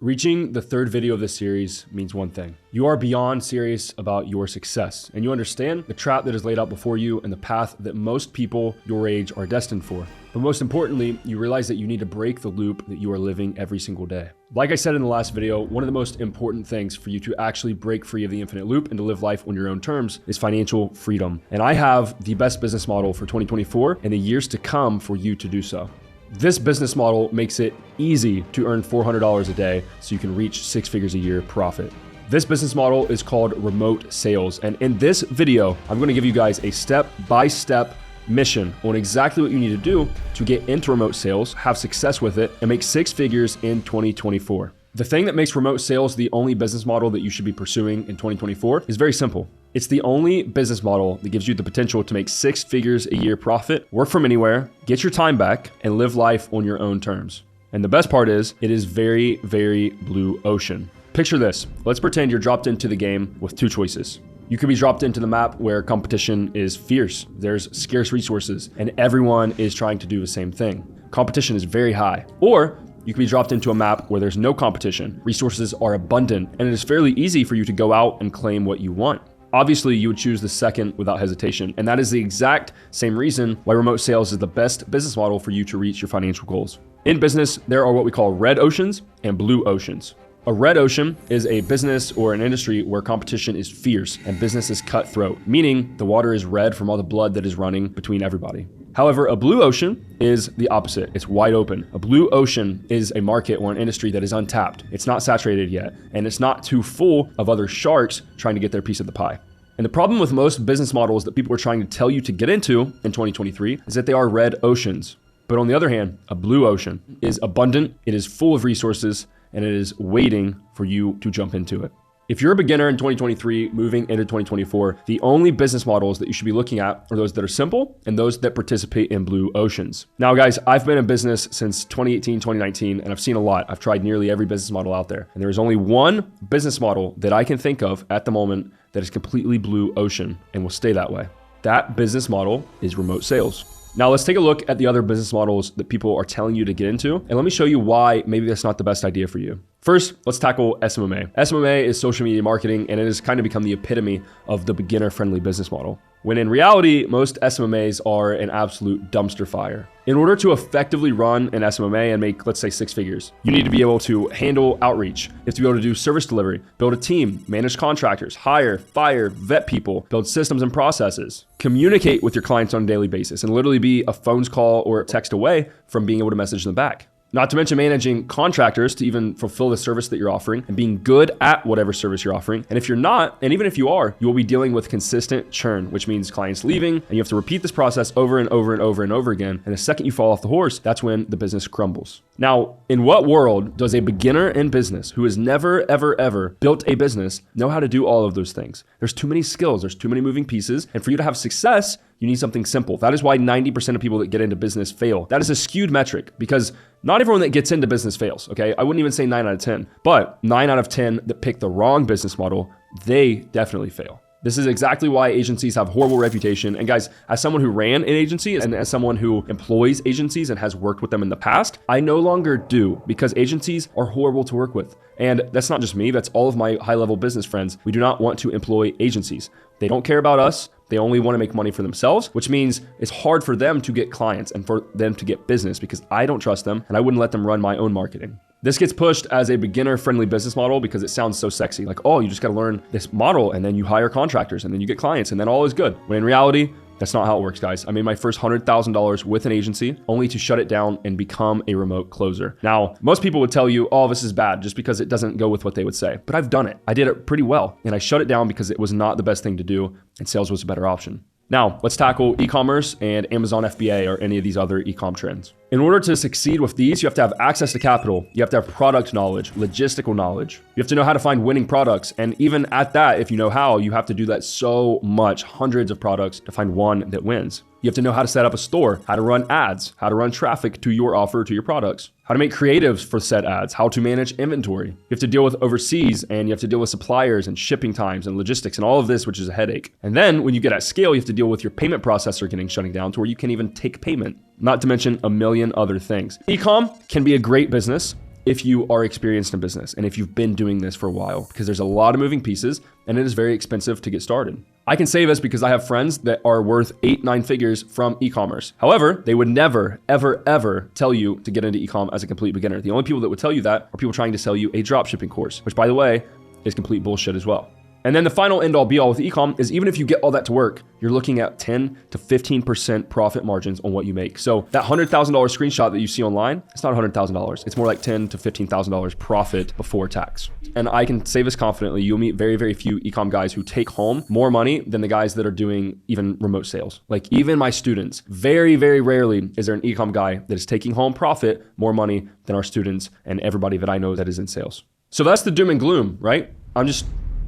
Reaching the third video of this series means one thing. You are beyond serious about your success, and you understand the trap that is laid out before you and the path that most people your age are destined for. But most importantly, you realize that you need to break the loop that you are living every single day. Like I said in the last video, one of the most important things for you to actually break free of the infinite loop and to live life on your own terms is financial freedom. And I have the best business model for 2024 and the years to come for you to do so. This business model makes it easy to earn $400 a day so you can reach 6 figures a year profit. This business model is called remote sales. And in this video, I'm going to give you guys a step-by-step mission on exactly what you need to do to get into remote sales, have success with it, and make 6 figures in 2024. The thing that makes remote sales the only business model that you should be pursuing in 2024 is very simple. It's the only business model that gives you the potential to make 6 figures a year profit, work from anywhere, get your time back, and live life on your own terms. And the best part is, it is very, very blue ocean. Picture this. Let's pretend you're dropped into the game with 2 choices. You could be dropped into the map where competition is fierce. There's scarce resources, and everyone is trying to do the same thing. Competition is very high. Or you can be dropped into a map where there's no competition. Resources are abundant, and it is fairly easy for you to go out and claim what you want. Obviously, you would choose the second without hesitation, and that is the exact same reason why remote sales is the best business model for you to reach your financial goals. In business, there are what we call red oceans and blue oceans. A red ocean is a business or an industry where competition is fierce and business is cutthroat, meaning the water is red from all the blood that is running between everybody. However, a blue ocean is the opposite. It's wide open. A blue ocean is a market or an industry that is untapped. It's not saturated yet, and it's not too full of other sharks trying to get their piece of the pie. And the problem with most business models that people are trying to tell you to get into in 2023 is that they are red oceans. But on the other hand, a blue ocean is abundant, it is full of resources, and it is waiting for you to jump into it. If you're a beginner in 2023 moving into 2024, the only business models that you should be looking at are those that are simple and those that participate in blue oceans. Now, guys, I've been in business since 2018, 2019, and I've seen a lot. I've tried nearly every business model out there. And there is only one business model that I can think of at the moment that is completely blue ocean and will stay that way. That business model is remote sales. Now let's take a look at the other business models that people are telling you to get into, and let me show you why maybe that's not the best idea for you. First, let's tackle SMMA. SMMA is social media marketing, and it has kind of become the epitome of the beginner-friendly business model, when in reality, most SMMAs are an absolute dumpster fire. In order to effectively run an SMMA and make, let's say, 6 figures, you need to be able to handle outreach. You have to be able to do service delivery, build a team, manage contractors, hire, fire, vet people, build systems and processes, communicate with your clients on a daily basis, and literally be a phone call or a text away from being able to message them back. Not to mention managing contractors to even fulfill the service that you're offering and being good at whatever service you're offering. And if you're not, and even if you are, you will be dealing with consistent churn, which means clients leaving, and you have to repeat this process over and over and over and over again. And the second you fall off the horse, that's when the business crumbles. Now, in what world does a beginner in business who has never, ever, ever built a business know how to do all of those things? There's too many skills, there's too many moving pieces. And for you to have success, you need something simple. That is why 90% of people that get into business fail. That is a skewed metric because not everyone that gets into business fails, okay? I wouldn't even say 9 out of 10, but 9 out of 10 that pick the wrong business model, they definitely fail. This is exactly why agencies have horrible reputation. And guys, as someone who ran an agency and as someone who employs agencies and has worked with them in the past, I no longer do because agencies are horrible to work with. And that's not just me, that's all of my high-level business friends. We do not want to employ agencies. They don't care about us. They only want to make money for themselves, which means it's hard for them to get clients and for them to get business because I don't trust them and I wouldn't let them run my own marketing. This gets pushed as a beginner-friendly business model because it sounds so sexy. Like, oh, you just got to learn this model and then you hire contractors and then you get clients and then all is good. When in reality, that's not how it works, guys. I made my first $100,000 with an agency only to shut it down and become a remote closer. Now, most people would tell you, oh, this is bad just because it doesn't go with what they would say. But I've done it. I did it pretty well. And I shut it down because it was not the best thing to do and sales was a better option. Now, let's tackle e-commerce and Amazon FBA or any of these other e-com trends. In order to succeed with these, you have to have access to capital. You have to have product knowledge, logistical knowledge. You have to know how to find winning products. And even at that, if you know how, you have to do that so much, hundreds of products to find one that wins. You have to know how to set up a store, how to run ads, how to run traffic to your offer, to your products, how to make creatives for said ads, how to manage inventory. You have to deal with overseas and you have to deal with suppliers and shipping times and logistics and all of this, which is a headache. And then when you get at scale, you have to deal with your payment processor shutting down to where you can't even take payment, not to mention a million other things. E-com can be a great business if you are experienced in business and if you've been doing this for a while, because there's a lot of moving pieces and it is very expensive to get started. I can say this because I have friends that are worth 8-9 figures from e-commerce. However, they would never, ever, ever tell you to get into e-com as a complete beginner. The only people that would tell you that are people trying to sell you a dropshipping course, which by the way, is complete bullshit as well. And then the final end all be all with e-com is even if you get all that to work, you're looking at 10 to 15% profit margins on what you make. So that $100,000 screenshot that you see online, it's not $100,000. It's more like $10,000 to $15,000 profit before tax. And I can say this confidently, you'll meet very, very few e-com guys who take home more money than the guys that are doing even remote sales. Like even my students, very, very rarely is there an e-com guy that is taking home profit more money than our students and everybody that I know that is in sales. So that's the doom and gloom, right? I'm just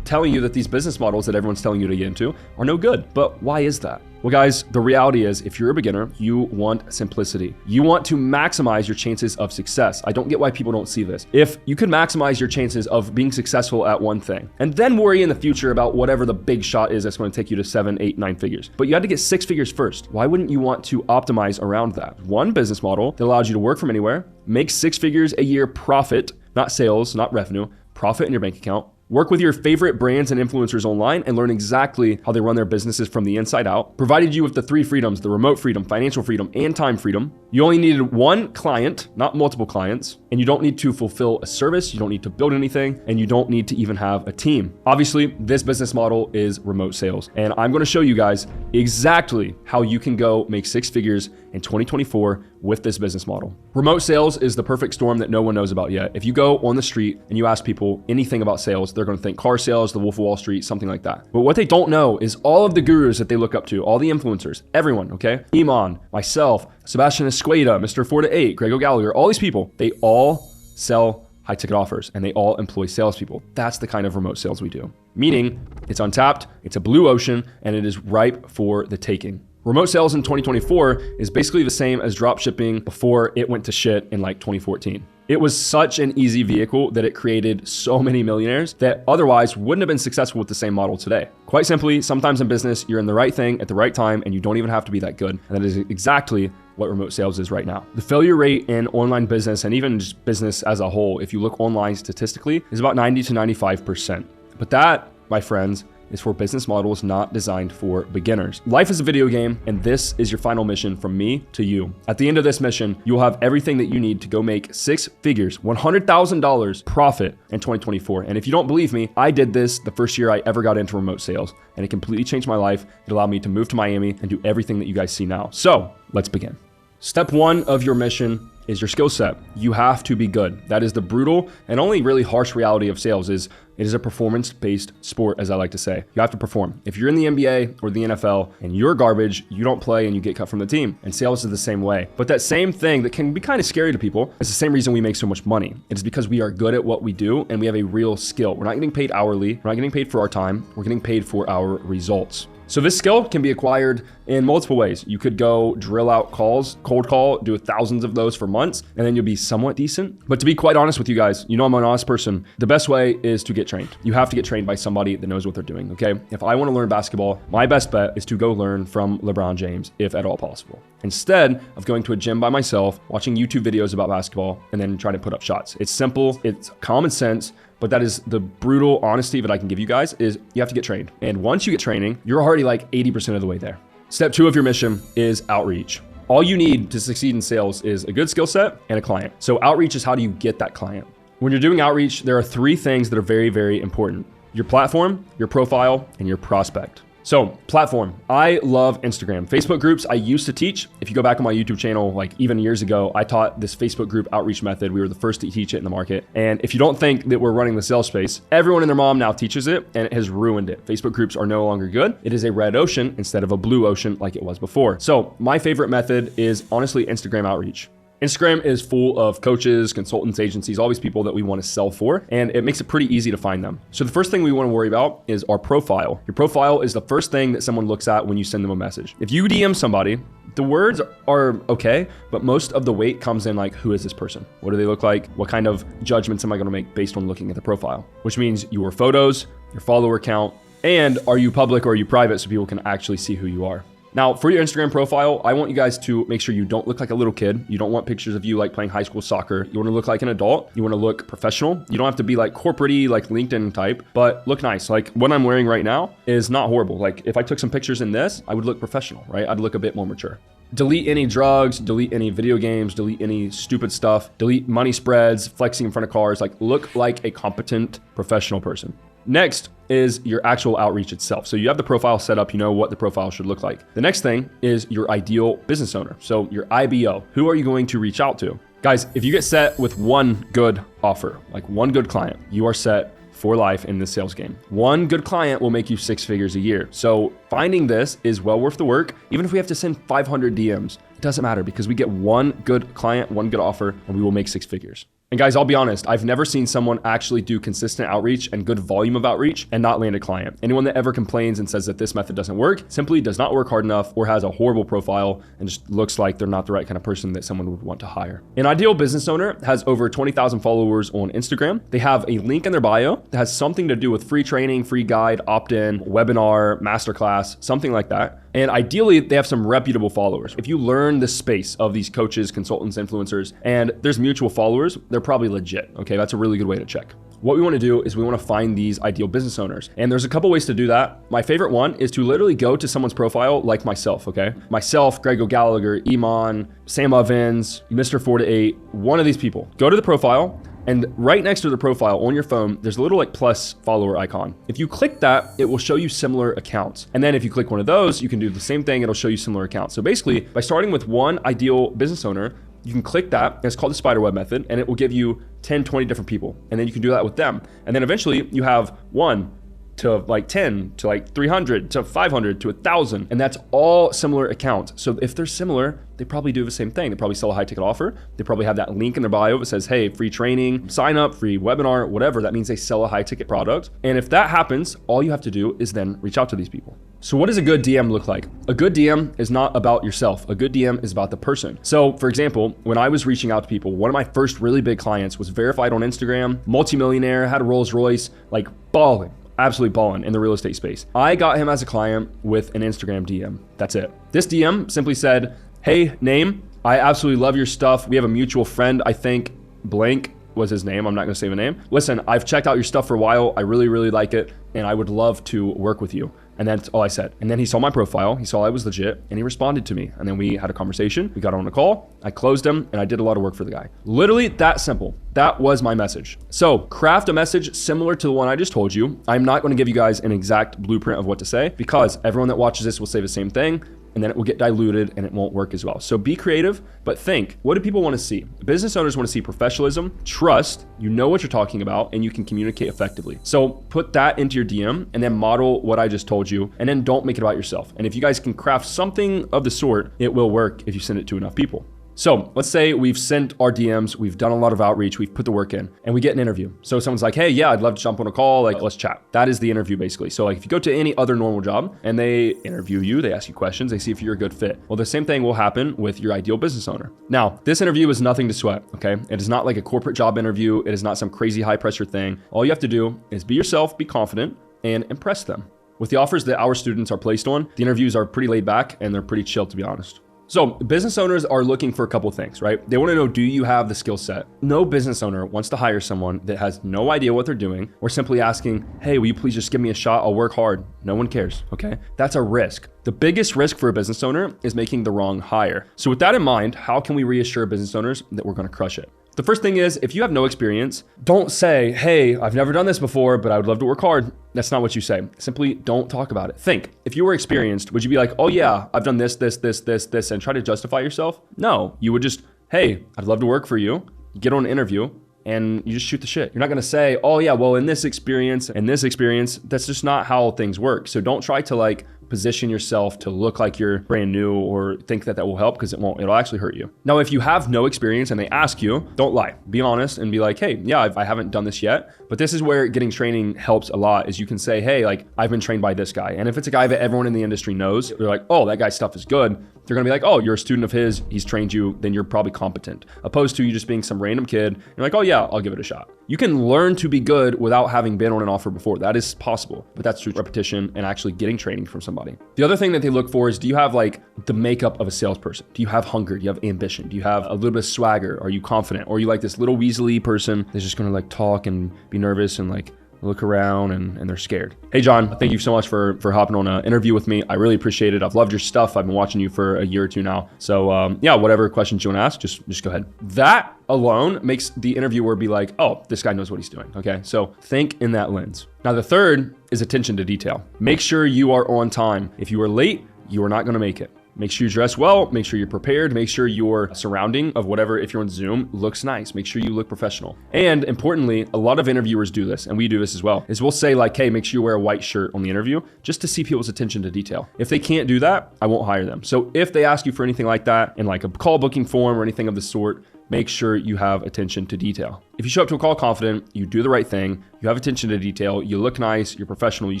telling you that these business models that everyone's telling you to get into are no good. But why is that? Well, guys, the reality is if you're a beginner, you want simplicity. You want to maximize your chances of success. I don't get why people don't see this. If you could maximize your chances of being successful at one thing and then worry in the future about whatever the big shot is that's going to take you to 7, 8, 9 figures, but you had to get 6 figures first. Why wouldn't you want to optimize around that? One business model that allows you to work from anywhere, make 6 figures a year profit, not sales, not revenue, profit in your bank account. Work with your favorite brands and influencers online and learn exactly how they run their businesses from the inside out. Provided you with the 3 freedoms, the remote freedom, financial freedom, and time freedom. You only needed one client, not multiple clients, and you don't need to fulfill a service, you don't need to build anything, and you don't need to even have a team. Obviously, this business model is remote sales, and I'm gonna show you guys exactly how you can go make 6 figures in 2024 with this business model. Remote sales is the perfect storm that no one knows about yet. If you go on the street and you ask people anything about sales, they're gonna think car sales, the Wolf of Wall Street, something like that. But what they don't know is all of the gurus that they look up to, all the influencers, everyone, okay? Iman, myself, Sebastian Esqueda, Mr. 4 to 8, Greg O'Gallagher, all these people, they all sell high ticket offers and they all employ salespeople. That's the kind of remote sales we do. Meaning it's untapped, it's a blue ocean, and it is ripe for the taking. Remote sales in 2024 is basically the same as drop shipping before it went to shit in like 2014. It was such an easy vehicle that it created so many millionaires that otherwise wouldn't have been successful with the same model today. Quite simply, sometimes in business, you're in the right thing at the right time and you don't even have to be that good. And that is exactly what remote sales is right now. The failure rate in online business and even just business as a whole, if you look online statistically, is about 90 to 95%. But that, my friends, is for business models not designed for beginners. Life is a video game, and this is your final mission from me to you. At the end of this mission, you'll have everything that you need to go make 6 figures, $100,000 profit in 2024. And if you don't believe me, I did this the first year I ever got into remote sales, and it completely changed my life. It allowed me to move to Miami and do everything that you guys see now. So let's begin. Step 1 of your mission is your skill set. You have to be good. That is the brutal and only really harsh reality of sales is it is a performance-based sport, as I like to say. You have to perform. If you're in the NBA or the NFL and you're garbage, you don't play and you get cut from the team. And sales is the same way. But that same thing that can be kind of scary to people is the same reason we make so much money. It is because we are good at what we do and we have a real skill. We're not getting paid hourly. We're not getting paid for our time. We're getting paid for our results. So this skill can be acquired in multiple ways. You could go drill out calls, cold call, do thousands of those for months, and then you'll be somewhat decent. But to be quite honest with you guys, you know I'm an honest person. The best way is to get trained. You have to get trained by somebody that knows what they're doing, okay? If I want to learn basketball, my best bet is to go learn from LeBron James, if at all possible. Instead of going to a gym by myself, watching YouTube videos about basketball, and then trying to put up shots. It's simple, it's common sense, but that is the brutal honesty that I can give you guys is you have to get trained. And once you get training, you're already like 80% of the way there. Step 2 of your mission is outreach. All you need to succeed in sales is a good skill set and a client. So outreach is how do you get that client? When you're doing outreach, there are 3 things that are very, very important. Your platform, your profile, and your prospect. So platform, I love Instagram. Facebook groups, I used to teach. If you go back on my YouTube channel, like even years ago, I taught this Facebook group outreach method. We were the first to teach it in the market. And if you don't think that we're running the sales space, everyone and their mom now teaches it and it has ruined it. Facebook groups are no longer good. It is a red ocean instead of a blue ocean like it was before. So my favorite method is honestly Instagram outreach. Instagram is full of coaches, consultants, agencies, all these people that we want to sell for, and it makes it pretty easy to find them. So the first thing we want to worry about is our profile. Your profile is the first thing that someone looks at when you send them a message. If you DM somebody, the words are okay, but most of the weight comes in like, who is this person? What do they look like? What kind of judgments am I going to make based on looking at the profile? Which means your photos, your follower count, and are you public or are you private so people can actually see who you are? Now, for your Instagram profile, I want you guys to make sure you don't look like a little kid. You don't want pictures of you like playing high school soccer. You want to look like an adult. You want to look professional. You don't have to be like corporate-y, like LinkedIn type, but look nice. Like what I'm wearing right now is not horrible. Like if I took some pictures in this, I would look professional, right? I'd look a bit more mature. Delete any drugs, delete any video games, delete any stupid stuff, delete money spreads, flexing in front of cars, like look like a competent professional person. Next is your actual outreach itself. So you have the profile set up, you know what the profile should look like. The next thing is your ideal business owner. So your IBO, who are you going to reach out to? Guys, if you get set with one good offer, like one good client, you are set for life in this sales game. One good client will make you 6 figures a year. So finding this is well worth the work. Even if we have to send 500 DMs, it doesn't matter because we get one good client, one good offer, and we will make 6 figures. And guys, I'll be honest, I've never seen someone actually do consistent outreach and good volume of outreach and not land a client. Anyone that ever complains and says that this method doesn't work simply does not work hard enough or has a horrible profile and just looks like they're not the right kind of person that someone would want to hire. An ideal business owner has over 20,000 followers on Instagram. They have a link in their bio that has something to do with free training, free guide, opt-in, webinar, masterclass, something like that. And ideally, they have some reputable followers. If you learn the space of these coaches, consultants, influencers, and there's mutual followers, they're probably legit. Okay, that's a really good way to check. What we want to do is we want to find these ideal business owners. And there's a couple ways to do that. My favorite one is to literally go to someone's profile like myself, okay? Myself, Greg O'Gallagher, Iman, Sam Ovens, Mr. 4 to 8, one of these people. Go to the profile, and right next to the profile on your phone, there's a little like plus follower icon. If you click that, it will show you similar accounts. And then if you click one of those, you can do the same thing. It'll show you similar accounts. So basically, by starting with one ideal business owner, you can click that, and it's called the spiderweb method, and it will give you 10, 20 different people. And then you can do that with them. And then eventually you have 1 to like 10 to like 300 to 500 to 1,000. And that's all similar accounts. So if they're similar, they probably do the same thing. They probably sell a high ticket offer. They probably have that link in their bio that says, hey, free training, sign up, free webinar, whatever. That means they sell a high ticket product. And if that happens, all you have to do is then reach out to these people. So what does a good DM look like? A good DM is not about yourself. A good DM is about the person. So for example, when I was reaching out to people, one of my first really big clients was verified on Instagram, multimillionaire, had a Rolls Royce, like balling. Absolutely balling in the real estate space. I got him as a client with an Instagram DM. That's it. This DM simply said, hey, name, I absolutely love your stuff. We have a mutual friend, I think blank was his name. I'm not gonna say the name. Listen, I've checked out your stuff for a while. I really, really like it. And I would love to work with you. And that's all I said. And then he saw my profile, he saw I was legit, and he responded to me. And then we had a conversation, we got on a call, I closed him, and I did a lot of work for the guy. Literally that simple. That was my message. So craft a message similar to the one I just told you. I'm not gonna give you guys an exact blueprint of what to say because everyone that watches this will say the same thing, and then it will get diluted and it won't work as well. So be creative, but think, what do people want to see? Business owners want to see professionalism, trust, you know what you're talking about, and you can communicate effectively. So put that into your DM and then model what I just told you, and then don't make it about yourself. And if you guys can craft something of the sort, it will work if you send it to enough people. So let's say we've sent our DMs, we've done a lot of outreach, we've put the work in, and we get an interview. So someone's like, hey, yeah, I'd love to jump on a call, like let's chat. That is the interview basically. So like if you go to any other normal job and they interview you, they ask you questions, they see if you're a good fit. Well, the same thing will happen with your ideal business owner. Now, this interview is nothing to sweat, okay? It is not like a corporate job interview. It is not some crazy high pressure thing. All you have to do is be yourself, be confident, and impress them. With the offers that our students are placed on, the interviews are pretty laid back and they're pretty chill, to be honest. So business owners are looking for a couple things, right? They want to know, do you have the skill set? No business owner wants to hire someone that has no idea what they're doing or simply asking, hey, will you please just give me a shot? I'll work hard. No one cares, okay? That's a risk. The biggest risk for a business owner is making the wrong hire. So with that in mind, how can we reassure business owners that we're going to crush it? The first thing is, if you have no experience, don't say, hey, I've never done this before, but I would love to work hard. That's not what you say. Simply don't talk about it. Think, if you were experienced, would you be like, oh yeah, I've done this, and try to justify yourself? No, you would just, hey, I'd love to work for you. Get on an interview and you just shoot the shit. You're not gonna say, oh yeah, well in this experience, that's just not how things work. So don't try to like position yourself to look like you're brand new or think that will help, because it won't. It'll actually hurt you. Now, if you have no experience and they ask you, don't lie. Be honest and be like, hey, yeah, I haven't done this yet, but this is where getting training helps a lot, is you can say, hey, like I've been trained by this guy. And if it's a guy that everyone in the industry knows, they're like, oh, that guy's stuff is good. They're gonna be like, oh, you're a student of his, he's trained you, then you're probably competent. Opposed to you just being some random kid, you're like, oh yeah, I'll give it a shot. You can learn to be good without having been on an offer before. That is possible, but that's through repetition and actually getting training from somebody. somebody. The other thing that they look for is, do you have like the makeup of a salesperson? Do you have hunger? Do you have ambition? Do you have a little bit of swagger? Are you confident? Or are you like this little weaselly person that's just gonna like talk and be nervous and like look around and they're scared? Hey, John, thank you so much for hopping on an interview with me. I really appreciate it. I've loved your stuff. I've been watching you for a year or two now. So yeah, whatever questions you want to ask, just go ahead. That alone makes the interviewer be like, oh, this guy knows what he's doing. Okay, so think in that lens. Now, the third is attention to detail. Make sure you are on time. If you are late, you are not going to make it. Make sure you dress well, make sure you're prepared, make sure your surrounding of whatever, if you're on Zoom, looks nice. Make sure you look professional. And importantly, a lot of interviewers do this, and we do this as well, is we'll say like, hey, make sure you wear a white shirt on the interview just to see people's attention to detail. If they can't do that, I won't hire them. So if they ask you for anything like that in like a call booking form or anything of the sort, make sure you have attention to detail. If you show up to a call confident, you do the right thing, you have attention to detail, you look nice, you're professional, you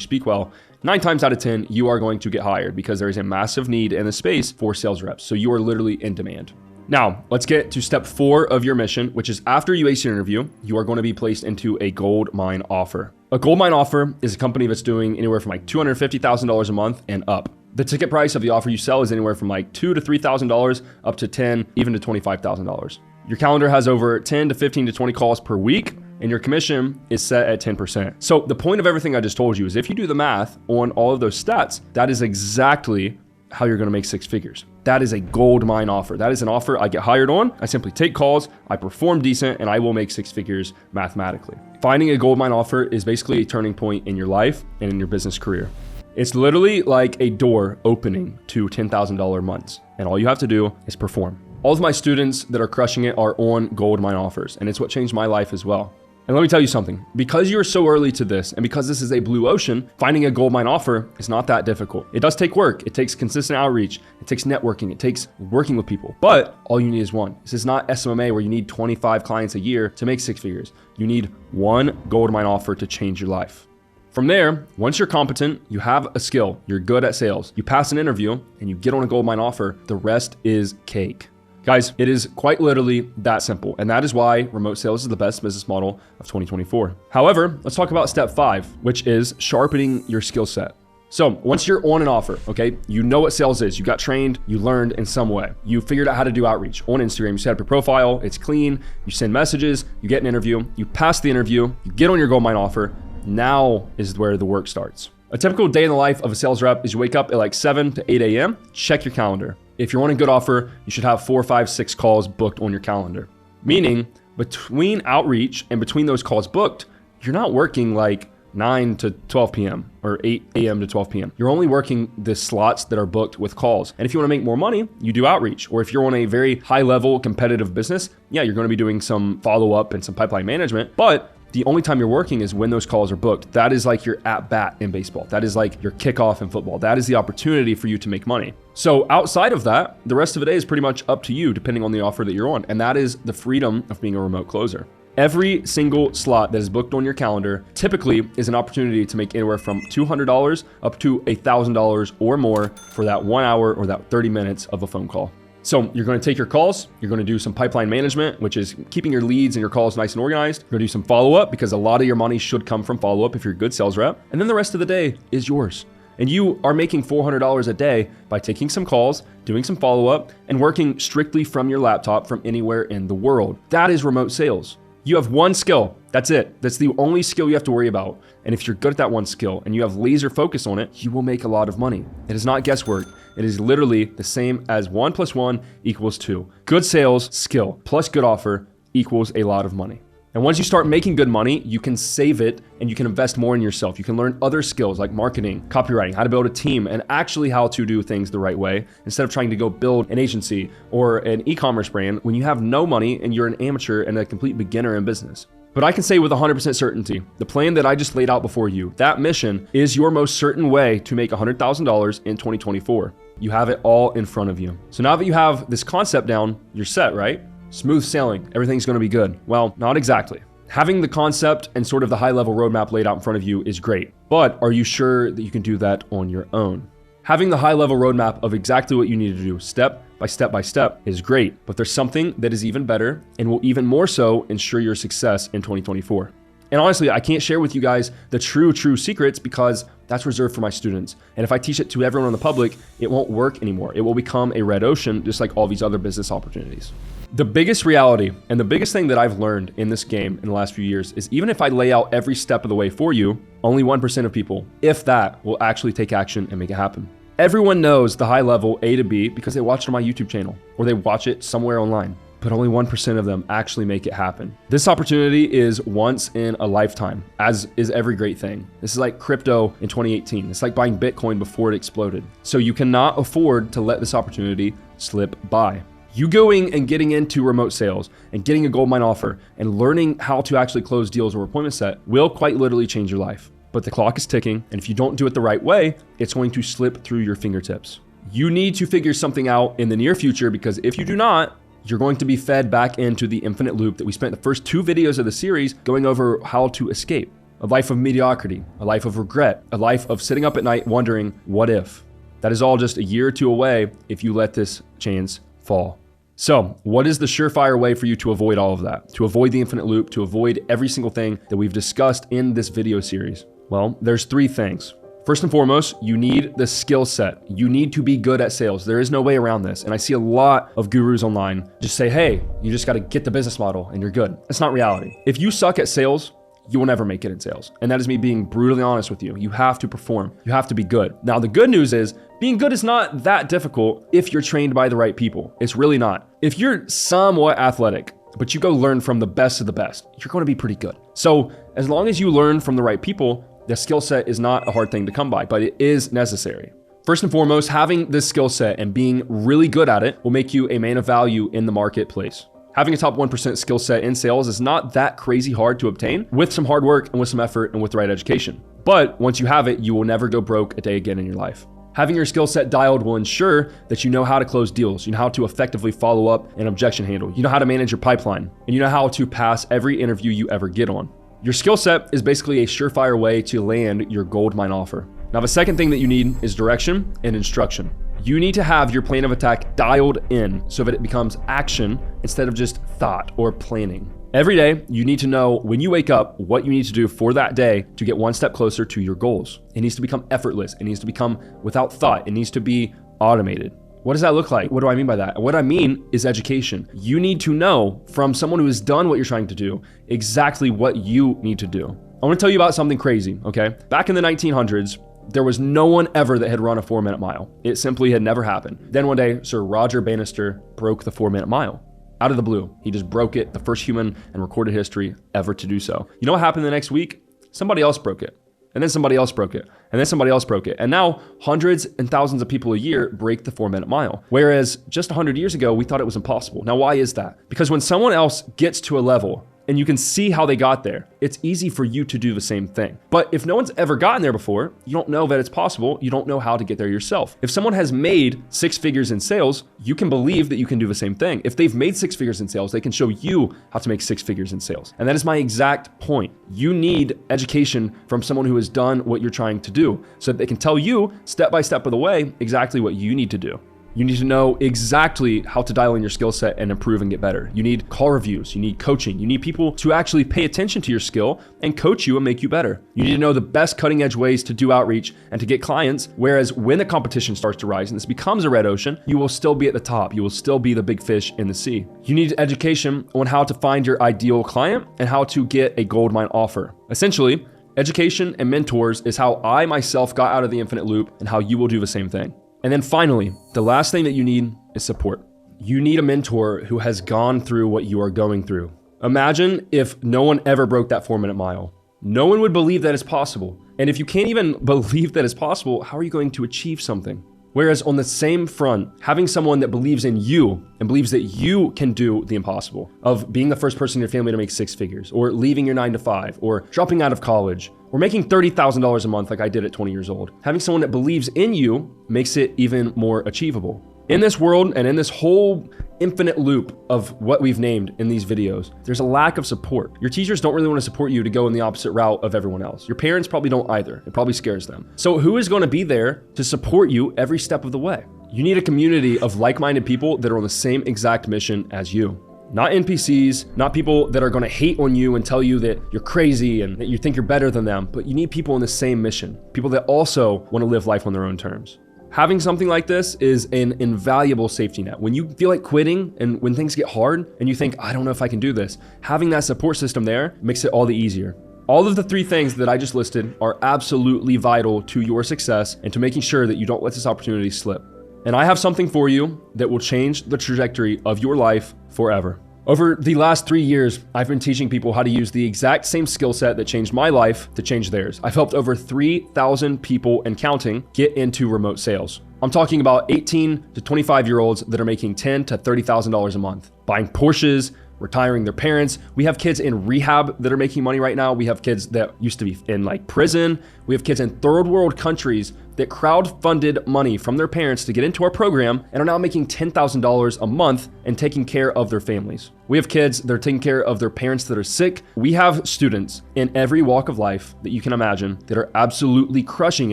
speak well, 9 times out of 10, you are going to get hired because there is a massive need in the space for sales reps. So you are literally in demand. Now, let's get to step 4 of your mission, which is after you ace your interview, you are going to be placed into a gold mine offer. A gold mine offer is a company that's doing anywhere from like $250,000 a month and up. The ticket price of the offer you sell is anywhere from like $2,000 to $3,000 up to $10,000, even to $25,000. Your calendar has over 10 to 15 to 20 calls per week, and your commission is set at 10%. So the point of everything I just told you is if you do the math on all of those stats, that is exactly how you're gonna make 6 figures. That is a gold mine offer. That is an offer I get hired on. I simply take calls, I perform decent, and I will make 6 figures mathematically. Finding a gold mine offer is basically a turning point in your life and in your business career. It's literally like a door opening to $10,000 months, and all you have to do is perform. All of my students that are crushing it are on gold mine offers, and it's what changed my life as well. And let me tell you something, because you're so early to this, and because this is a blue ocean, finding a gold mine offer is not that difficult. It does take work. It takes consistent outreach. It takes networking. It takes working with people, but all you need is one. This is not SMMA where you need 25 clients a year to make 6 figures. You need one gold mine offer to change your life. From there, once you're competent, you have a skill, you're good at sales, you pass an interview, and you get on a gold mine offer, the rest is cake. Guys, it is quite literally that simple, and that is why remote sales is the best business model of 2024. However, let's talk about step 5, which is sharpening your skill set. So once you're on an offer, okay, you know what sales is, you got trained, you learned in some way, you figured out how to do outreach on Instagram, you set up your profile, it's clean, you send messages, you get an interview, you pass the interview, you get on your gold mine offer. Now is where the work starts. A typical day in the life of a sales rep is you wake up at like 7 to 8 a.m., check your calendar. If you're on a good offer, you should have 4, 5, 6 calls booked on your calendar. Meaning between outreach and between those calls booked, you're not working like 9 to 12 p.m. or 8 a.m. to 12 p.m. You're only working the slots that are booked with calls. And if you want to make more money, you do outreach. Or if you're on a very high level competitive business, yeah, you're going to be doing some follow-up and some pipeline management, but the only time you're working is when those calls are booked. That is like your at bat in baseball. That is like your kickoff in football. That is the opportunity for you to make money. So outside of that, the rest of the day is pretty much up to you depending on the offer that you're on. And that is the freedom of being a remote closer. Every single slot that is booked on your calendar typically is an opportunity to make anywhere from $200 up to $1,000 or more for that 1 hour or that 30 minutes of a phone call. So you're going to take your calls, you're going to do some pipeline management, which is keeping your leads and your calls nice and organized. You're going to do some follow-up because a lot of your money should come from follow-up if you're a good sales rep. And then the rest of the day is yours. And you are making $400 a day by taking some calls, doing some follow-up, and working strictly from your laptop from anywhere in the world. That is remote sales. You have one skill. That's it. That's the only skill you have to worry about. And if you're good at that one skill and you have laser focus on it, you will make a lot of money. It is not guesswork. It is literally the same as 1 + 1 = 2. Good sales skill plus good offer equals a lot of money. And once you start making good money, you can save it and you can invest more in yourself. You can learn other skills like marketing, copywriting, how to build a team, and actually how to do things the right way instead of trying to go build an agency or an e-commerce brand when you have no money and you're an amateur and a complete beginner in business. But I can say with 100% certainty, the plan that I just laid out before you, that mission is your most certain way to make $100,000 in 2024. You have it all in front of you. So now that you have this concept down, you're set, right? Smooth sailing, everything's gonna be good. Well, not exactly. Having the concept and sort of the high level roadmap laid out in front of you is great, but are you sure that you can do that on your own? Having the high level roadmap of exactly what you need to do step by step is great, but there's something that is even better and will even more so ensure your success in 2024. And honestly, I can't share with you guys the true secrets because that's reserved for my students. And if I teach it to everyone in the public, it won't work anymore. It will become a red ocean, just like all these other business opportunities. The biggest reality and the biggest thing that I've learned in this game in the last few years is even if I lay out every step of the way for you, only 1% of people, if that, will actually take action and make it happen. Everyone knows the high level A to B because they watch it on my YouTube channel or they watch it somewhere online, but only 1% of them actually make it happen. This opportunity is once in a lifetime, as is every great thing. This is like crypto in 2018. It's like buying Bitcoin before it exploded. So you cannot afford to let this opportunity slip by. You going and getting into remote sales and getting a goldmine offer and learning how to actually close deals or appointment set will quite literally change your life. But the clock is ticking, and if you don't do it the right way, it's going to slip through your fingertips. You need to figure something out in the near future because if you do not, you're going to be fed back into the infinite loop that we spent the first 2 videos of the series going over how to escape. A life of mediocrity, a life of regret, a life of sitting up at night wondering, what if? That is all just a year or 2 away if you let this chance fall. So what is the surefire way for you to avoid all of that? To avoid the infinite loop, to avoid every single thing that we've discussed in this video series? Well, there's 3 things. First and foremost, you need the skill set. You need to be good at sales. There is no way around this. And I see a lot of gurus online just say, hey, you just got to get the business model and you're good. That's not reality. If you suck at sales, you will never make it in sales. And that is me being brutally honest with you. You have to perform. You have to be good. Now, the good news is being good is not that difficult if you're trained by the right people. It's really not. If you're somewhat athletic, but you go learn from the best of the best, you're going to be pretty good. So as long as you learn from the right people, the skill set is not a hard thing to come by, but it is necessary. First and foremost, having this skill set and being really good at it will make you a man of value in the marketplace. Having a top 1% skill set in sales is not that crazy hard to obtain with some hard work and with some effort and with the right education. But once you have it, you will never go broke a day again in your life. Having your skill set dialed will ensure that you know how to close deals, you know how to effectively follow up and objection handle, you know how to manage your pipeline, and you know how to pass every interview you ever get on. Your skill set is basically a surefire way to land your goldmine offer. Now, the second thing that you need is direction and instruction. You need to have your plan of attack dialed in so that it becomes action instead of just thought or planning. Every day, you need to know when you wake up what you need to do for that day to get one step closer to your goals. It needs to become effortless. It needs to become without thought. It needs to be automated. What does that look like? What do I mean by that? What I mean is education. You need to know from someone who has done what you're trying to do exactly what you need to do. I want to tell you about something crazy, okay? Back in the 1900s, there was no one ever that had run a 4-minute mile. It simply had never happened. Then one day, Sir Roger Bannister broke the 4-minute mile. Out of the blue, he just broke it, the first human in recorded history ever to do so. You know what happened the next week? Somebody else broke it. And then somebody else broke it. And then somebody else broke it. And now hundreds and thousands of people a year break the 4-minute mile. Whereas just 100 years ago, we thought it was impossible. Now, why is that? Because when someone else gets to a level and you can see how they got there, it's easy for you to do the same thing. But if no one's ever gotten there before, you don't know that it's possible. You don't know how to get there yourself. If someone has made 6 figures in sales, you can believe that you can do the same thing. If they've made 6 figures in sales, they can show you how to make 6 figures in sales. And that is my exact point. You need education from someone who has done what you're trying to do so that they can tell you step by step of the way exactly what you need to do. You need to know exactly how to dial in your skill set and improve and get better. You need call reviews, you need coaching, you need people to actually pay attention to your skill and coach you and make you better. You need to know the best cutting edge ways to do outreach and to get clients, whereas when the competition starts to rise and this becomes a red ocean, you will still be at the top. You will still be the big fish in the sea. You need education on how to find your ideal client and how to get a goldmine offer. Essentially, education and mentors is how I myself got out of the infinite loop and how you will do the same thing. And then finally, the last thing that you need is support. You need a mentor who has gone through what you are going through. Imagine if no one ever broke that 4-minute mile. No one would believe that it's possible. And if you can't even believe that it's possible, how are you going to achieve something? Whereas on the same front, having someone that believes in you and believes that you can do the impossible of being the first person in your family to make 6 figures, or leaving your 9-to-5, or dropping out of college, or making $30,000 a month like I did at 20 years old. Having someone that believes in you makes it even more achievable. In this world and in this whole infinite loop of what we've named in these videos, there's a lack of support. Your teachers don't really want to support you to go in the opposite route of everyone else. Your parents probably don't either. It probably scares them. So who is going to be there to support you every step of the way? You need a community of like-minded people that are on the same exact mission as you. Not NPCs, not people that are gonna hate on you and tell you that you're crazy and that you think you're better than them, but you need people on the same mission, people that also wanna live life on their own terms. Having something like this is an invaluable safety net. When you feel like quitting and when things get hard and you think, I don't know if I can do this, having that support system there makes it all the easier. All of the 3 things that I just listed are absolutely vital to your success and to making sure that you don't let this opportunity slip. And I have something for you that will change the trajectory of your life forever. Over the last 3 years, I've been teaching people how to use the exact same skill set that changed my life to change theirs. I've helped over 3,000 people and counting get into remote sales. I'm talking about 18 to 25-year-olds that are making $10,000 to $30,000 a month, buying Porsches, retiring their parents. We have kids in rehab that are making money right now. We have kids that used to be in like prison. We have kids in third world countries that crowdfunded money from their parents to get into our program and are now making $10,000 a month and taking care of their families. We have kids that are taking care of their parents that are sick. We have students in every walk of life that you can imagine that are absolutely crushing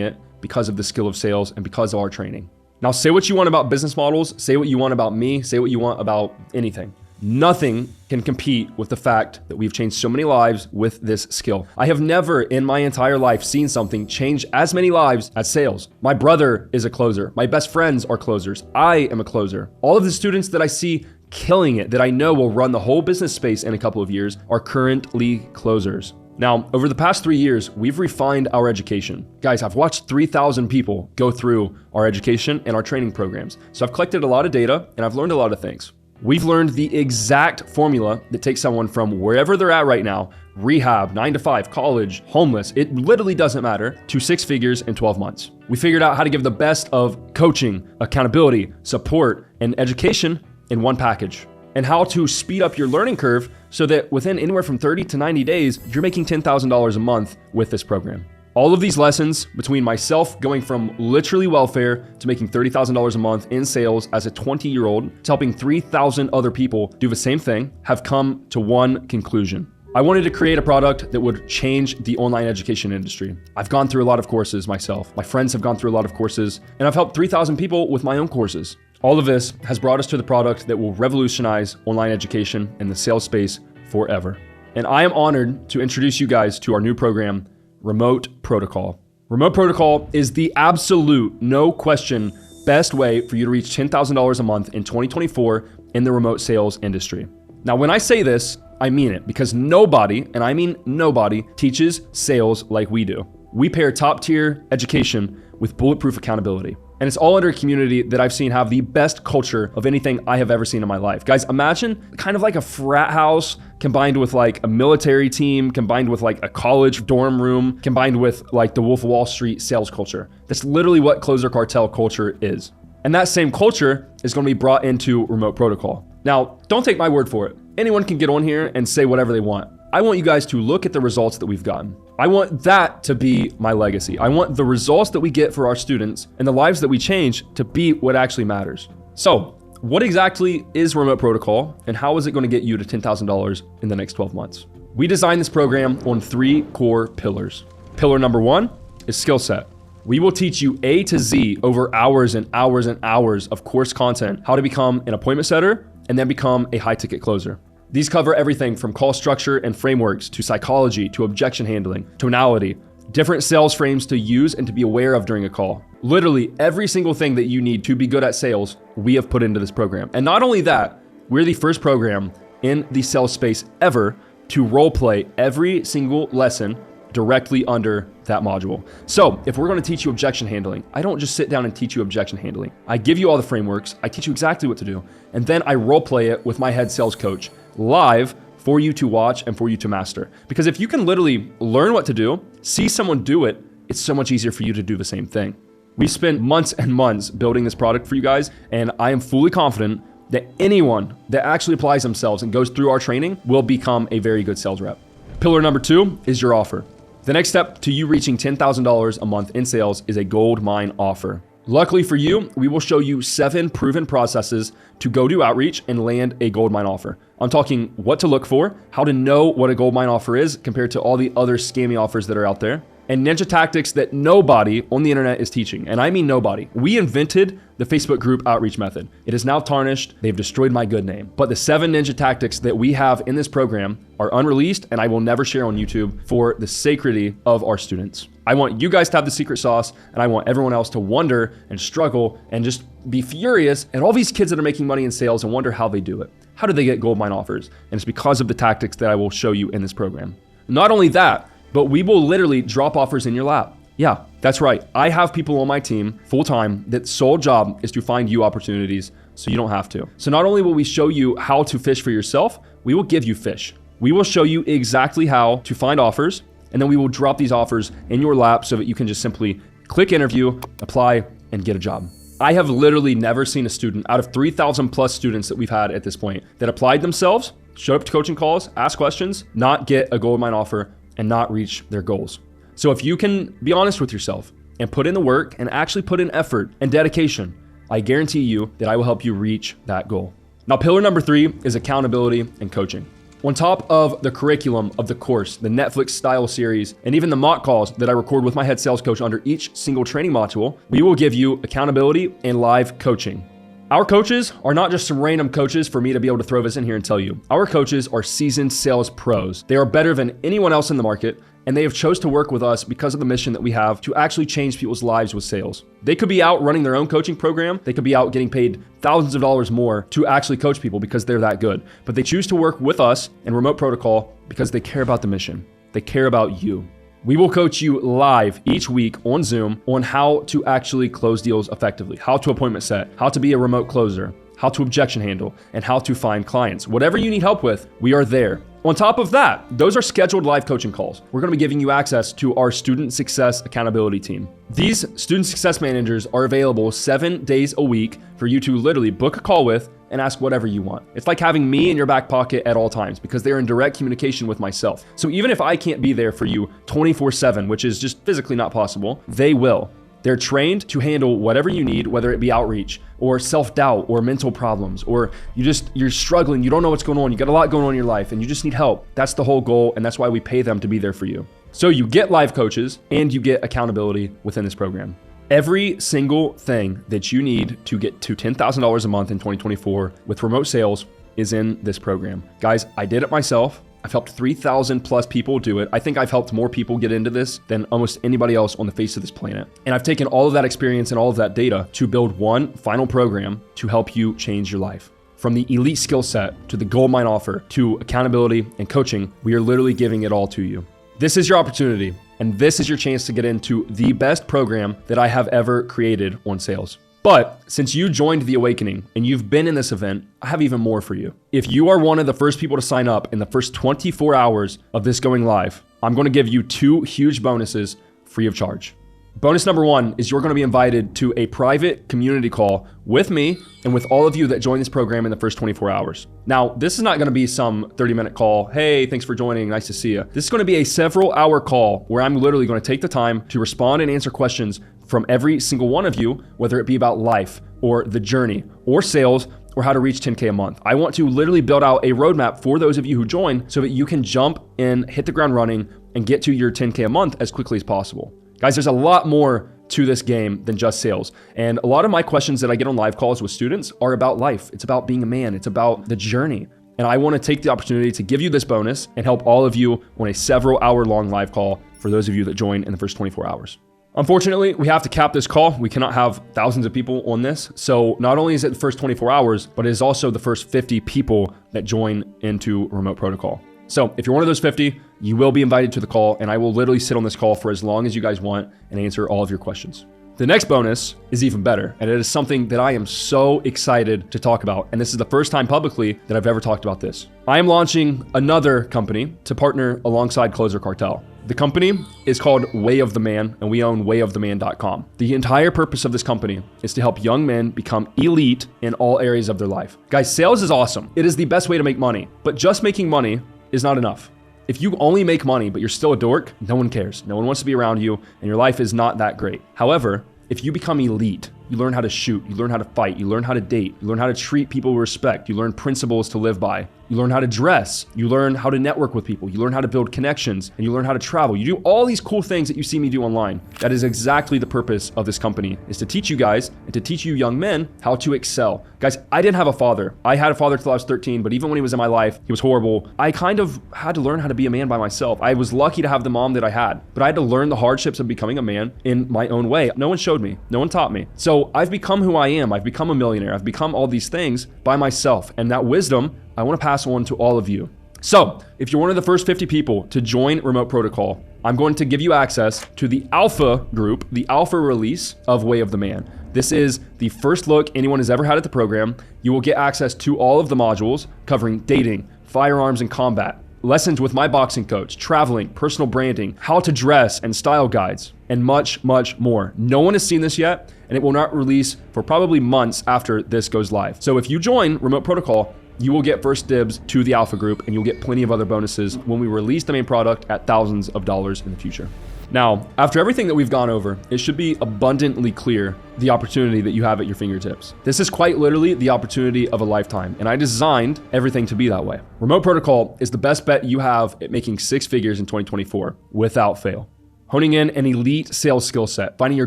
it because of the skill of sales and because of our training. Now, say what you want about business models, say what you want about me, say what you want about anything. Nothing can compete with the fact that we've changed so many lives with this skill. I have never in my entire life seen something change as many lives as sales. My brother is a closer. My best friends are closers. I am a closer. All of the students that I see killing it, that I know will run the whole business space in a couple of years, are currently closers. Now, over the past 3 years, we've refined our education. Guys, I've watched 3,000 people go through our education and our training programs. So I've collected a lot of data and I've learned a lot of things. We've learned the exact formula that takes someone from wherever they're at right now, rehab, 9 to 5, college, homeless, it literally doesn't matter, to 6 figures in 12 months. We figured out how to give the best of coaching, accountability, support, and education in one package, and how to speed up your learning curve so that within anywhere from 30 to 90 days, you're making $10,000 a month with this program. All of these lessons, between myself going from literally welfare to making $30,000 a month in sales as a 20-year-old to helping 3,000 other people do the same thing, have come to one conclusion. I wanted to create a product that would change the online education industry. I've gone through a lot of courses myself. My friends have gone through a lot of courses, and I've helped 3,000 people with my own courses. All of this has brought us to the product that will revolutionize online education and the sales space forever. And I am honored to introduce you guys to our new program, Remote Protocol. Remote Protocol is the absolute, no question, best way for you to reach $10,000 a month in 2024 in the remote sales industry. Now, when I say this, I mean it, because nobody, and I mean nobody, teaches sales like we do. We pair top tier education with bulletproof accountability. And it's all under a community that I've seen have the best culture of anything I have ever seen in my life. Guys, imagine kind of like a frat house combined with like a military team, combined with like a college dorm room, combined with like the Wolf of Wall Street sales culture. That's literally what Closer Cartel culture is. And that same culture is going to be brought into Remote Protocol. Now, don't take my word for it. Anyone can get on here and say whatever they want. I want you guys to look at the results that we've gotten. I want that to be my legacy. I want the results that we get for our students and the lives that we change to be what actually matters. So, what exactly is Remote Protocol and how is it going to get you to $10,000 in the next 12 months? We designed this program on 3 core pillars. Pillar number 1 is skill set. We will teach you A to Z over hours and hours and hours of course content, how to become an appointment setter and then become a high ticket closer. These cover everything from call structure and frameworks to psychology to objection handling, tonality, different sales frames to use and to be aware of during a call. Literally every single thing that you need to be good at sales, we have put into this program. And not only that, we're the first program in the sales space ever to role play every single lesson directly under that module. So if we're going to teach you objection handling, I don't just sit down and teach you objection handling. I give you all the frameworks, I teach you exactly what to do, and then I role play it with my head sales coach live for you to watch and for you to master. Because if you can literally learn what to do, see someone do it, it's so much easier for you to do the same thing. We spent months and months building this product for you guys, and I am fully confident that anyone that actually applies themselves and goes through our training will become a very good sales rep. Pillar number 2 is your offer. The next step to you reaching $10,000 a month in sales is a gold mine offer. Luckily for you, we will show you 7 proven processes to go do outreach and land a gold mine offer. I'm talking what to look for, how to know what a gold mine offer is compared to all the other scammy offers that are out there, and ninja tactics that nobody on the internet is teaching. And I mean nobody. We invented the Facebook group outreach method. It is now tarnished. They've destroyed my good name. But the 7 ninja tactics that we have in this program are unreleased, and I will never share on YouTube for the sacredity of our students. I want you guys to have the secret sauce, and I want everyone else to wonder and struggle and just be furious at all these kids that are making money in sales and wonder how they do it. How do they get goldmine offers? And it's because of the tactics that I will show you in this program. Not only that, but we will literally drop offers in your lap. Yeah, that's right. I have people on my team full-time that sole job is to find you opportunities so you don't have to. So not only will we show you how to fish for yourself, we will give you fish. We will show you exactly how to find offers, and then we will drop these offers in your lap so that you can just simply click interview, apply, and get a job. I have literally never seen a student out of 3,000 plus students that we've had at this point that applied themselves, showed up to coaching calls, asked questions, not get a goldmine offer, and not reach their goals. So if you can be honest with yourself and put in the work and actually put in effort and dedication, I guarantee you that I will help you reach that goal. Now, pillar number 3 is accountability and coaching. On top of the curriculum of the course, the Netflix style series, and even the mock calls that I record with my head sales coach under each single training module, we will give you accountability and live coaching. Our coaches are not just some random coaches for me to be able to throw this in here and tell you. Our coaches are seasoned sales pros. They are better than anyone else in the market, and they have chose to work with us because of the mission that we have to actually change people's lives with sales. They could be out running their own coaching program. They could be out getting paid thousands of dollars more to actually coach people because they're that good. But they choose to work with us in remote protocol because they care about the mission. They care about you. We will coach you live each week on Zoom on how to actually close deals effectively, how to appointment set, how to be a remote closer, how to objection handle, and how to find clients. Whatever you need help with, we are there. On top of that, those are scheduled live coaching calls. We're going to be giving you access to our student success accountability team. These student success managers are available 7 days a week for you to literally book a call with and ask whatever you want. It's like having me in your back pocket at all times because they're in direct communication with myself. So even if I can't be there for you 24/7, which is just physically not possible, they will. They're trained to handle whatever you need, whether it be outreach or self-doubt or mental problems, or you're struggling, you don't know what's going on, you got a lot going on in your life and you just need help. That's the whole goal, and that's why we pay them to be there for you. So you get live coaches and you get accountability within this program. Every single thing that you need to get to $10,000 a month in 2024 with remote sales is in this program. Guys, I did it myself. I've helped 3,000 plus people do it. I think I've helped more people get into this than almost anybody else on the face of this planet. And I've taken all of that experience and all of that data to build one final program to help you change your life. From the elite skill set to the goldmine offer to accountability and coaching, we are literally giving it all to you. This is your opportunity, and this is your chance to get into the best program that I have ever created on sales. But since you joined The Awakening and you've been in this event, I have even more for you. If you are one of the first people to sign up in the first 24 hours of this going live, I'm going to give you 2 huge bonuses free of charge. Bonus number 1 is you're going to be invited to a private community call with me and with all of you that join this program in the first 24 hours. Now, this is not going to be some 30-minute call. Hey, thanks for joining. Nice to see you. This is going to be a several-hour call where I'm literally going to take the time to respond and answer questions from every single one of you, whether it be about life or the journey or sales or how to reach 10K a month. I want to literally build out a roadmap for those of you who join so that you can jump in, hit the ground running, and get to your 10K a month as quickly as possible. Guys, there's a lot more to this game than just sales. And a lot of my questions that I get on live calls with students are about life. It's about being a man. It's about the journey. And I want to take the opportunity to give you this bonus and help all of you on a several hour long live call for those of you that join in the first 24 hours. Unfortunately, we have to cap this call. We cannot have thousands of people on this. So not only is it the first 24 hours, but it is also the first 50 people that join into remote protocol. So if you're one of those 50, you will be invited to the call, and I will literally sit on this call for as long as you guys want and answer all of your questions. The next bonus is even better, and it is something that I am so excited to talk about. And this is the first time publicly that I've ever talked about this. I am launching another company to partner alongside Closer Cartel. The company is called Way of the Man, and we own wayoftheman.com. The entire purpose of this company is to help young men become elite in all areas of their life. Guys, sales is awesome. It is the best way to make money, but just making money is not enough. If you only make money, but you're still a dork, no one cares. No one wants to be around you, and your life is not that great. However, if you become elite, You learn how to shoot. You learn how to fight. You learn how to date. You learn how to treat people with respect. You learn principles to live by. You learn how to dress. You learn how to network with people. You learn how to build connections, and you learn how to travel. You do all these cool things that you see me do online. That is exactly the purpose of this company, is to teach you guys and to teach you young men how to excel. Guys, I didn't have a father. I had a father till I was 13, but even when he was in my life, he was horrible. I kind of had to learn how to be a man by myself. I was lucky to have the mom that I had, but I had to learn the hardships of becoming a man in my own way. No one showed me. No one taught me. So I've become who I am. I've become a millionaire. I've become all these things by myself. And that wisdom, I want to pass on to all of you. So if you're one of the first 50 people to join Remote Protocol, I'm going to give you access to the alpha group, the alpha release of Way of the Man. This is the first look anyone has ever had at the program. You will get access to all of the modules covering dating, firearms and combat, lessons with my boxing coach, traveling, personal branding, how to dress and style guides, and much, much more. No one has seen this yet, and it will not release for probably months after this goes live. So if you join Remote Protocol, you will get first dibs to the alpha group, and you'll get plenty of other bonuses when we release the main product at thousands of dollars in the future. Now, after everything that we've gone over, it should be abundantly clear the opportunity that you have at your fingertips. This is quite literally the opportunity of a lifetime, and I designed everything to be that way. Remote Protocol is the best bet you have at making 6 figures in 2024 without fail. Honing in an elite sales skill set, finding your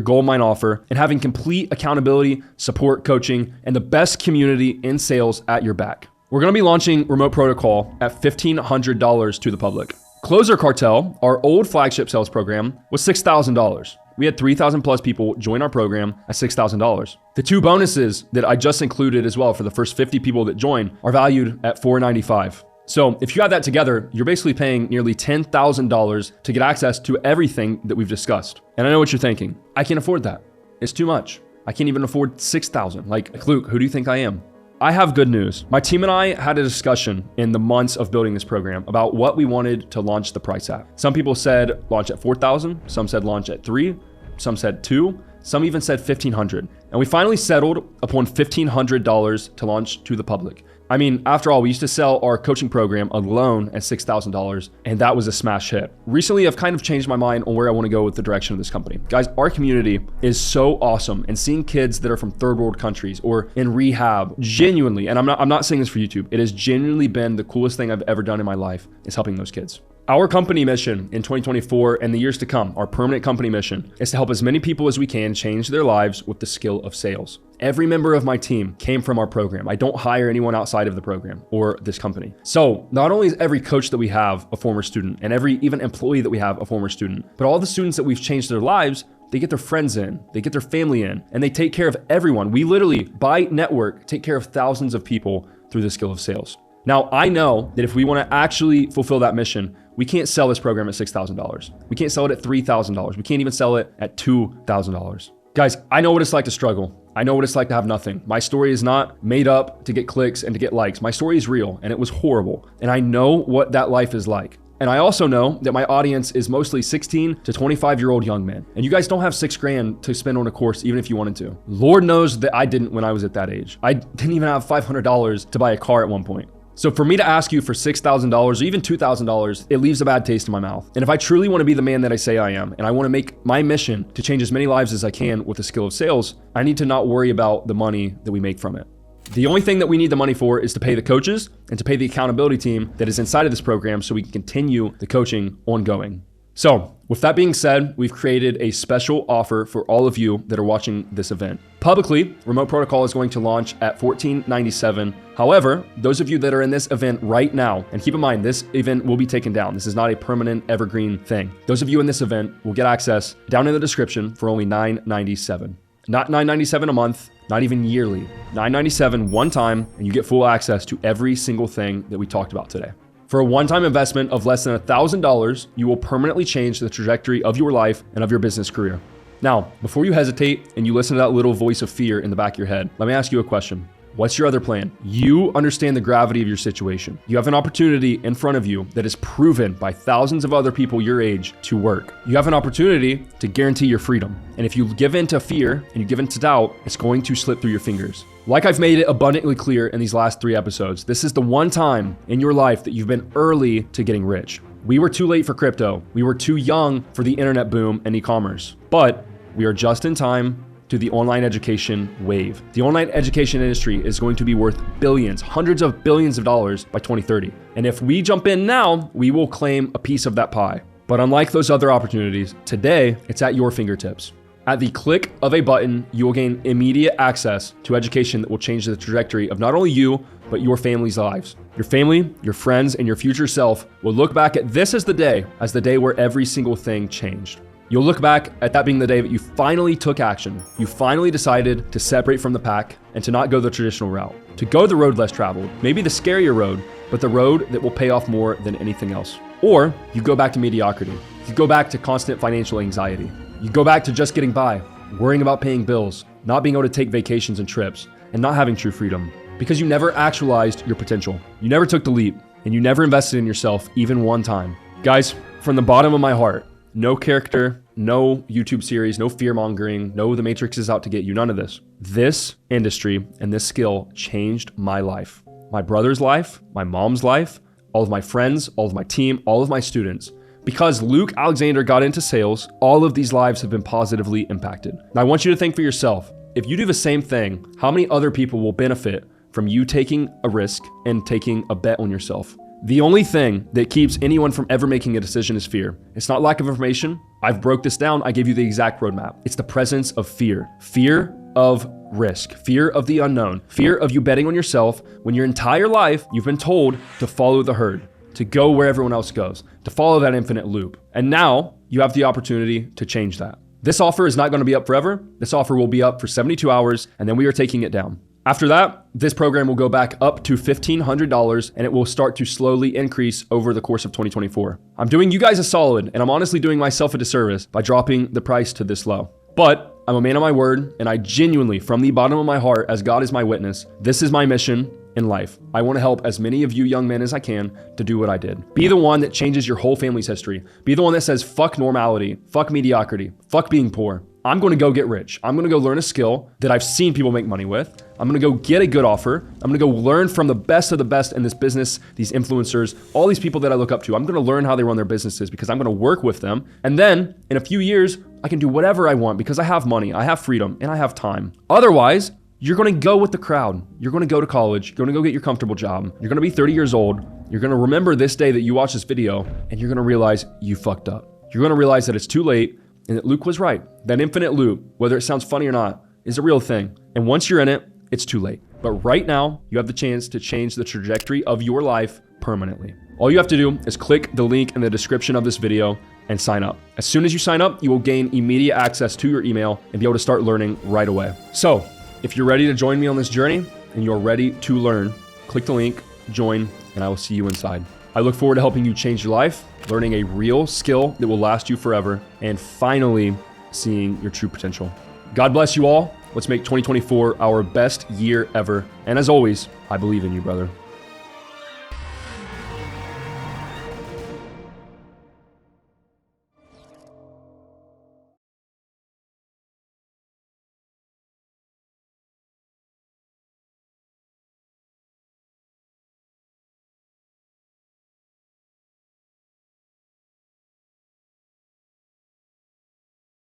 goldmine offer, and having complete accountability, support, coaching, and the best community in sales at your back. We're going to be launching Remote Protocol at $1,500 to the public. Closer Cartel, our old flagship sales program, was $6,000. We had 3,000 plus people join our program at $6,000. The 2 bonuses that I just included as well for the first 50 people that join are valued at $495. So if you add that together, you're basically paying nearly $10,000 to get access to everything that we've discussed. And I know what you're thinking. I can't afford that. It's too much. I can't even afford $6,000. Like, Luke, who do you think I am? I have good news. My team and I had a discussion in the months of building this program about what we wanted to launch the price at. Some people said launch at $4,000. Some said launch at $3,000. Some said $2,000. Some even said $1,500. And we finally settled upon $1,500 to launch to the public. I mean, after all, we used to sell our coaching program alone at $6,000, and that was a smash hit. Recently, I've kind of changed my mind on where I want to go with the direction of this company. Guys, our community is so awesome, and seeing kids that are from third world countries or in rehab, genuinely, and I'm not saying this for YouTube, it has genuinely been the coolest thing I've ever done in my life, is helping those kids. Our company mission in 2024 and the years to come, our permanent company mission, is to help as many people as we can change their lives with the skill of sales. Every member of my team came from our program. I don't hire anyone outside of the program or this company. So not only is every coach that we have a former student, and every even employee that we have a former student, but all the students that we've changed their lives, they get their friends in, they get their family in, and they take care of everyone. We literally, by network, take care of thousands of people through the skill of sales. Now, I know that if we want to actually fulfill that mission, we can't sell this program at $6,000. We can't sell it at $3,000. We can't even sell it at $2,000. Guys, I know what it's like to struggle. I know what it's like to have nothing. My story is not made up to get clicks and to get likes. My story is real, and it was horrible. And I know what that life is like. And I also know that my audience is mostly 16 to 25-year-old young men. And you guys don't have $6,000 to spend on a course, even if you wanted to. Lord knows that I didn't when I was at that age. I didn't even have $500 to buy a car at one point. So for me to ask you for $6,000 or even $2,000, it leaves a bad taste in my mouth. And if I truly want to be the man that I say I am, and I want to make my mission to change as many lives as I can with the skill of sales, I need to not worry about the money that we make from it. The only thing that we need the money for is to pay the coaches and to pay the accountability team that is inside of this program so we can continue the coaching ongoing. So with that being said, we've created a special offer for all of you that are watching this event. Publicly, Remote Protocol is going to launch at $1497. However, those of you that are in this event right now, and keep in mind, this event will be taken down. This is not a permanent evergreen thing. Those of you in this event will get access down in the description for only $997. Not $997 a month, not even yearly. $997 one time, and you get full access to every single thing that we talked about today. For a one-time investment of less than $1,000, you will permanently change the trajectory of your life and of your business career. Now, before you hesitate and you listen to that little voice of fear in the back of your head, let me ask you a question. What's your other plan? You understand the gravity of your situation. You have an opportunity in front of you that is proven by thousands of other people your age to work. You have an opportunity to guarantee your freedom. And if you give in to fear and you give in to doubt, it's going to slip through your fingers. Like I've made it abundantly clear in these last 3 episodes, this is the one time in your life that you've been early to getting rich. We were too late for crypto. We were too young for the internet boom and e-commerce. But we are just in time to the online education wave. The online education industry is going to be worth billions, hundreds of billions of dollars by 2030. And if we jump in now, we will claim a piece of that pie. But unlike those other opportunities, today it's at your fingertips. At the click of a button, you will gain immediate access to education that will change the trajectory of not only you, but your family's lives. Your family, your friends, and your future self will look back at this as the day where every single thing changed. You'll look back at that being the day that you finally took action. You finally decided to separate from the pack and to not go the traditional route, to go the road less traveled, maybe the scarier road, but the road that will pay off more than anything else. Or you go back to mediocrity. You go back to constant financial anxiety. You go back to just getting by, worrying about paying bills, not being able to take vacations and trips, and not having true freedom. Because you never actualized your potential. You never took the leap, and you never invested in yourself even one time. Guys, from the bottom of my heart, no character, no YouTube series, no fear-mongering, no the Matrix is out to get you, none of this. This industry and this skill changed my life. My brother's life, my mom's life, all of my friends, all of my team, all of my students. Because Luke Alexander got into sales, all of these lives have been positively impacted. Now I want you to think for yourself, if you do the same thing, how many other people will benefit from you taking a risk and taking a bet on yourself? The only thing that keeps anyone from ever making a decision is fear. It's not lack of information. I've broke this down. I gave you the exact roadmap. It's the presence of fear. Fear of risk, fear of the unknown, fear of you betting on yourself when your entire life you've been told to follow the herd, to go where everyone else goes, to follow that infinite loop. And now you have the opportunity to change that. This offer is not going to be up forever. This offer will be up for 72 hours, and then we are taking it down. After that, this program will go back up to $1,500, and it will start to slowly increase over the course of 2024. I'm doing you guys a solid, and I'm honestly doing myself a disservice by dropping the price to this low. But I'm a man of my word, and I genuinely, from the bottom of my heart, as God is my witness, this is my mission in life. I want to help as many of you young men as I can to do what I did. Be the one that changes your whole family's history. Be the one that says, fuck normality, fuck mediocrity, fuck being poor. I'm going to go get rich. I'm going to go learn a skill that I've seen people make money with. I'm going to go get a good offer. I'm going to go learn from the best of the best in this business, these influencers, all these people that I look up to. I'm going to learn how they run their businesses because I'm going to work with them. And then in a few years, I can do whatever I want because I have money, I have freedom, and I have time. Otherwise, you're going to go with the crowd. You're going to go to college. You're going to go get your comfortable job. You're going to be 30 years old. You're going to remember this day that you watched this video, and you're going to realize you fucked up. You're going to realize that it's too late and that Luke was right. That infinite loop, whether it sounds funny or not, is a real thing. And once you're in it, it's too late. But right now, you have the chance to change the trajectory of your life permanently. All you have to do is click the link in the description of this video and sign up. As soon as you sign up, you will gain immediate access to your email and be able to start learning right away. So if you're ready to join me on this journey and you're ready to learn, click the link, join, and I will see you inside. I look forward to helping you change your life, learning a real skill that will last you forever, and finally seeing your true potential. God bless you all. Let's make 2024 our best year ever. And as always, I believe in you, brother.